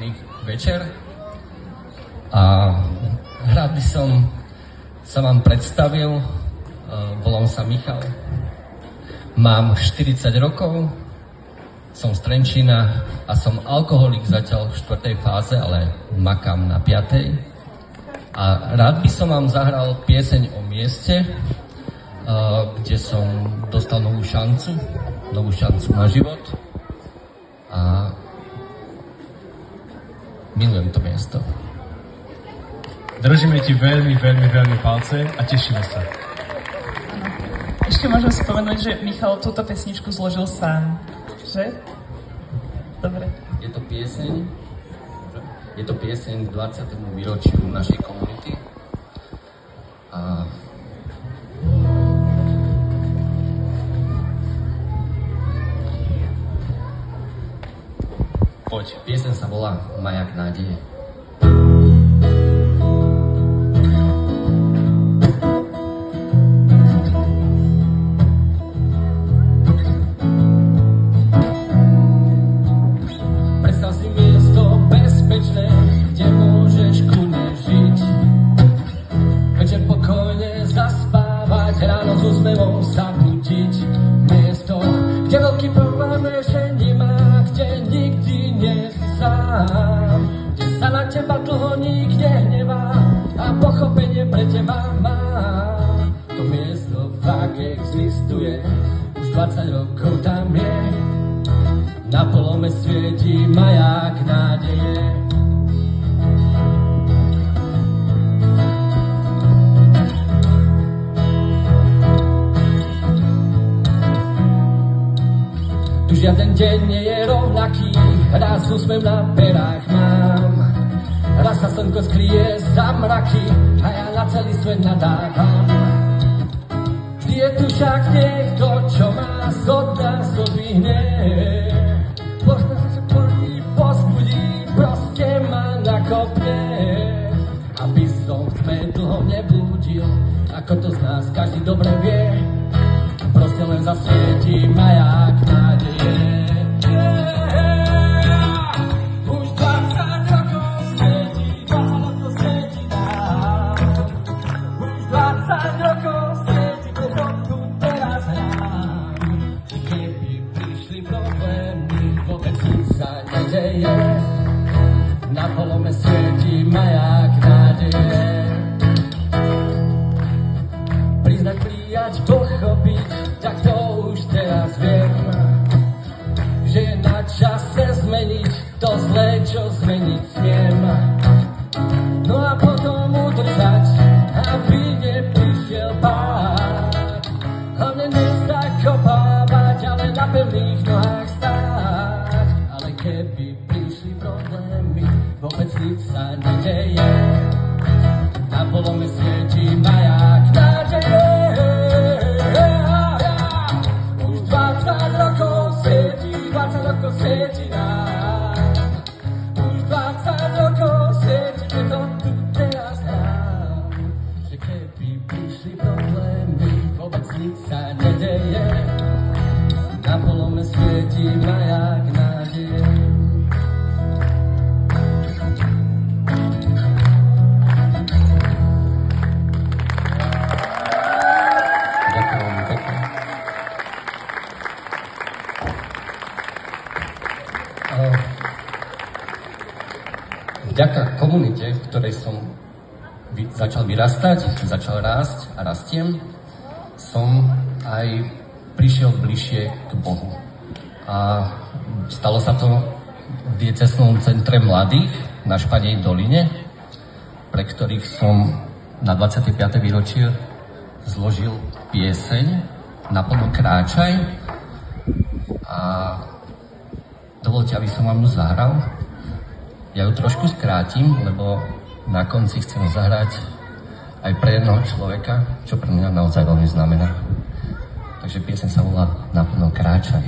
Pekný večer. A rád by som sa vám predstavil. Volám sa Michal. Mám 40 rokov, som z Trenčína a som alkoholik zatiaľ v 4. fáze, ale makám na 5. A rád by som vám zahral pieseň o mieste, kde som dostal novú šancu na život a milujem to miesto. Držíme ti veľmi palce a tešíme sa. Ešte môžem spomenúť, že Michal túto pesničku zložil sám, že? Dobre. Je to pieseň k 20. výročiu našej komunity. A poď, pieseň sa volá Majak nádeje. Existuje, už 20 rokov tam je, na polome svieti maják nádeje. Tu žiaden deň nie je rovnaký, raz úsmev na perách mám, raz sa slnko skryje za mraky a ja na celý svet nadávam. Je tu však niekto, čo ma od nás odvihne, pozbudí, proste ma nakopne, aby som sme dlho neblúdil, ako to z nás každý dobre vie, proste len zasvietí maják nádeje. Už 20 rokov svietí, 20 rokov svietí nám, už 20 rokov na polome svieti maják nádeje. Priznať, prijať, pochopiť, tak to už teraz viem, že je na čase zmeniť to zlé, čo zmeniť smiem. No a potom udržať, aby neprišiel pád, hlavne nezakopávať, ale na pevných nohách stáť. Ale keby prišli problémy, vôbec nič sa nedeje, na polome svieti maják nádeje. Už 20 rokov svieti, 20 rokov svieti nám, už 20 rokov svieti, že to tu teraz nám, že keby prišli problémy, vôbec nič sa nedeje, na polome svieti maják nádeje. Vďaka komunite, v ktorej som začal vyrastať, začal rásť a rastiem, som aj prišiel bližšie k Bohu. A stalo sa to v diecéznom centre mladých na Španej doline, pre ktorých som na 25. výročie zložil pieseň Naplno kráčaj. A dovolte, aby som vám ju zahral. Ja ju trošku skrátim, lebo na konci chcem zahrať aj pre jednoho človeka, čo pre mňa naozaj veľmi znamená. Takže pieseň sa volá Naplno kráčaj.